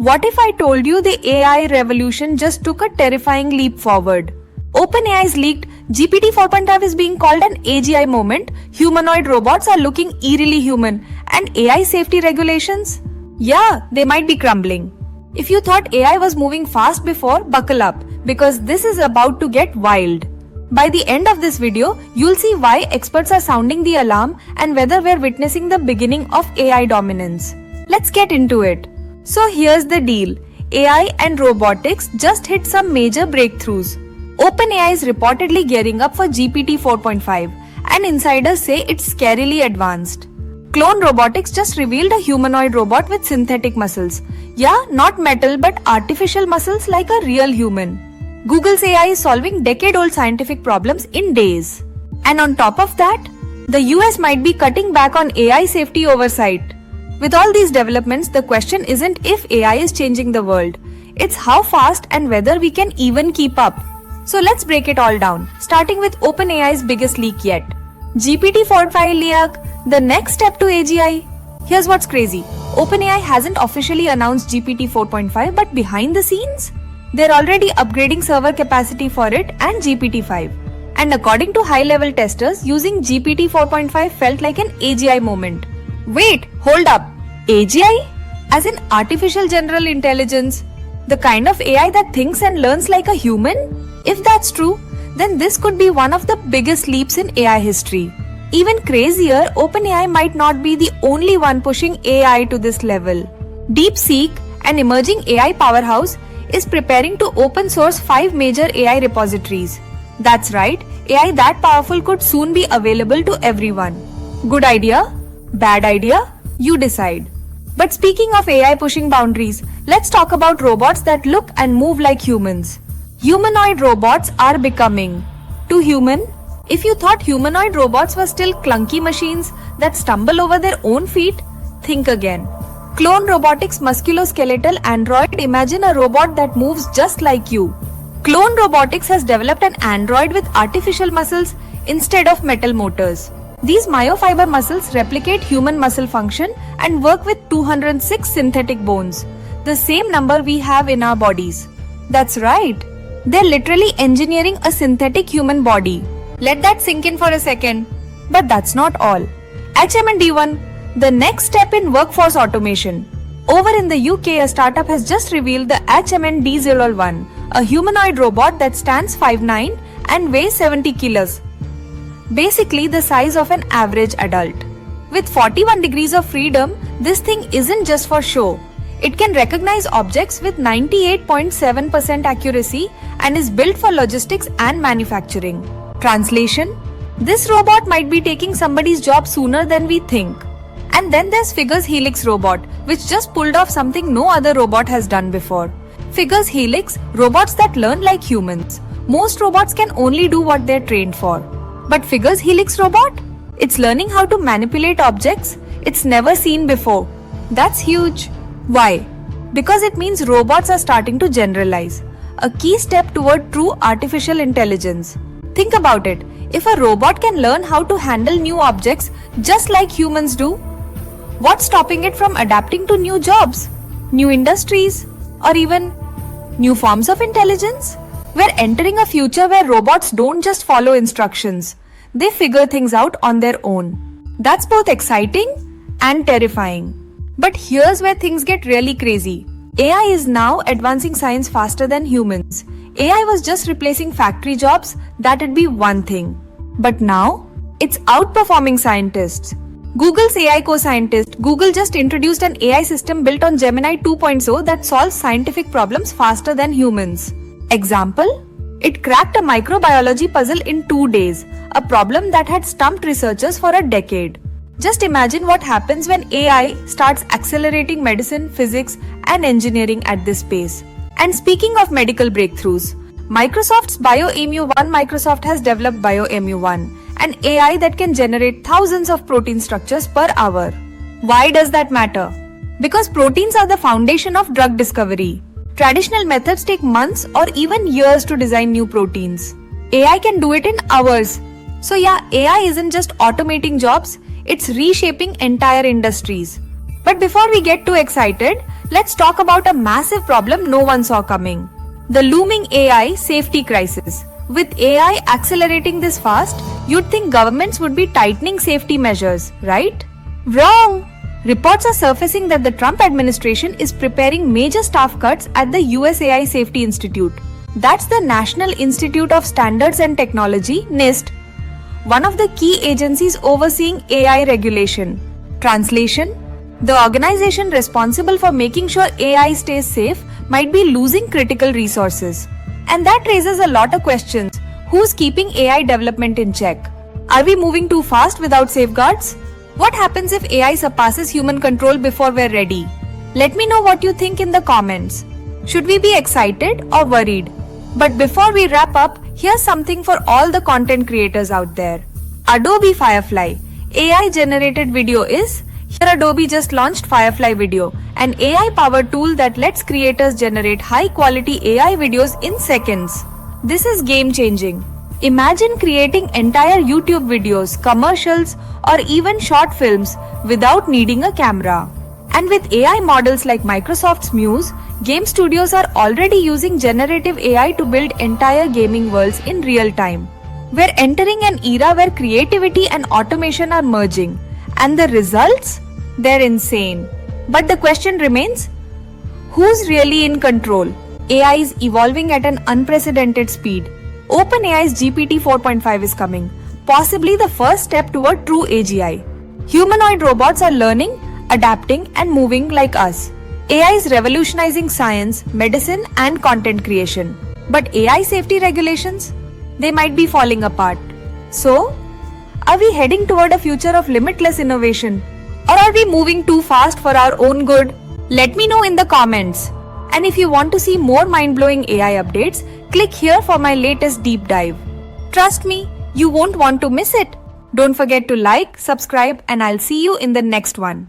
What if I told you the AI revolution just took a terrifying leap forward? OpenAI's leaked GPT 4.5 is being called an AGI moment, humanoid robots are looking eerily human, and AI safety regulations? Yeah, they might be crumbling. If you thought AI was moving fast before, buckle up, because this is about to get wild. By the end of this video, you'll see why experts are sounding the alarm and whether we're witnessing the beginning of AI dominance. Let's get into it. So here's the deal. AI and robotics just hit some major breakthroughs. OpenAI is reportedly gearing up for GPT 4.5, and insiders say it's scarily advanced. Clone Robotics just revealed a humanoid robot with synthetic muscles. Yeah, not metal but artificial muscles like a real human. Google's AI is solving decade-old scientific problems in days. And on top of that, the US might be cutting back on AI safety oversight. With all these developments, the question isn't if AI is changing the world. It's how fast and whether we can even keep up. So let's break it all down, starting with OpenAI's biggest leak yet. GPT 4.5 leak, the next step to AGI. Here's what's crazy. OpenAI hasn't officially announced GPT 4.5, but behind the scenes, they're already upgrading server capacity for it and GPT-5. And according to high-level testers, using GPT 4.5 felt like an AGI moment. Wait, hold up. AGI? As in Artificial General Intelligence? The kind of AI that thinks and learns like a human? If that's true, then this could be one of the biggest leaps in AI history. Even crazier, OpenAI might not be the only one pushing AI to this level. DeepSeek, an emerging AI powerhouse, is preparing to open source 5 major AI repositories. That's right, AI that powerful could soon be available to everyone. Good idea? Bad idea? You decide. But speaking of AI pushing boundaries, let's talk about robots that look and move like humans. Humanoid robots are becoming too human. If you thought humanoid robots were still clunky machines that stumble over their own feet, think again. Clone Robotics musculoskeletal android. Imagine a robot that moves just like you. Clone Robotics has developed an android with artificial muscles instead of metal motors. These myofiber muscles replicate human muscle function and work with 206 synthetic bones, the same number we have in our bodies. That's right. They're literally engineering a synthetic human body. Let that sink in for a second. But that's not all. HMND1, the next step in workforce automation. Over in the UK, a startup has just revealed the HMND01, a humanoid robot that stands 5'9" and weighs 70 kilos. Basically the size of an average adult. With 41 degrees of freedom, this thing isn't just for show. It can recognize objects with 98.7% accuracy and is built for logistics and manufacturing. Translation: this robot might be taking somebody's job sooner than we think. And then there's Figure's Helix robot, which just pulled off something no other robot has done before. Figure's Helix, robots that learn like humans. Most robots can only do what they're trained for. But Figure's Helix robot? It's learning how to manipulate objects it's never seen before. That's huge. Why? Because it means robots are starting to generalize. A key step toward true artificial intelligence. Think about it. If a robot can learn how to handle new objects just like humans do, what's stopping it from adapting to new jobs, new industries, or even new forms of intelligence? We're entering a future where robots don't just follow instructions. They figure things out on their own. That's both exciting and terrifying. But here's where things get really crazy. AI is now advancing science faster than humans. AI was just replacing factory jobs, that'd be one thing. But now, it's outperforming scientists. Google's AI co-scientist, Google just introduced an AI system built on Gemini 2.0 that solves scientific problems faster than humans. Example? It cracked a microbiology puzzle in 2 days, a problem that had stumped researchers for a decade. Just imagine what happens when AI starts accelerating medicine, physics, and engineering at this pace. And speaking of medical breakthroughs, Microsoft's Microsoft has developed BioMU1, an AI that can generate thousands of protein structures per hour. Why does that matter? Because proteins are the foundation of drug discovery. Traditional methods take months or even years to design new proteins. AI can do it in hours. So yeah, AI isn't just automating jobs, it's reshaping entire industries. But before we get too excited, let's talk about a massive problem no one saw coming. The looming AI safety crisis. With AI accelerating this fast, you'd think governments would be tightening safety measures, right? Wrong! Reports are surfacing that the Trump administration is preparing major staff cuts at the US AI Safety Institute. That's the National Institute of Standards and Technology, NIST, one of the key agencies overseeing AI regulation. Translation: the organization responsible for making sure AI stays safe might be losing critical resources. And that raises a lot of questions. Who's keeping AI development in check? Are we moving too fast without safeguards? What happens if AI surpasses human control before we're ready? Let me know what you think in the comments. Should we be excited or worried? But before we wrap up, here's something for all the content creators out there. Adobe Firefly AI generated video is. Here Adobe just launched Firefly Video, an AI-powered tool that lets creators generate high-quality AI videos in seconds. This is game-changing. Imagine creating entire YouTube videos, commercials, or even short films without needing a camera. And with AI models like Microsoft's Muse, game studios are already using generative AI to build entire gaming worlds in real time. We're entering an era where creativity and automation are merging. And the results? They're insane. But the question remains, who's really in control? AI is evolving at an unprecedented speed. OpenAI's GPT 4.5 is coming, possibly the first step toward true AGI. Humanoid robots are learning, adapting, and moving like us. AI is revolutionizing science, medicine, and content creation. But AI safety regulations? They might be falling apart. So, are we heading toward a future of limitless innovation? Or are we moving too fast for our own good? Let me know in the comments. And if you want to see more mind-blowing AI updates, click here for my latest deep dive. Trust me, you won't want to miss it. Don't forget to like, subscribe, and I'll see you in the next one.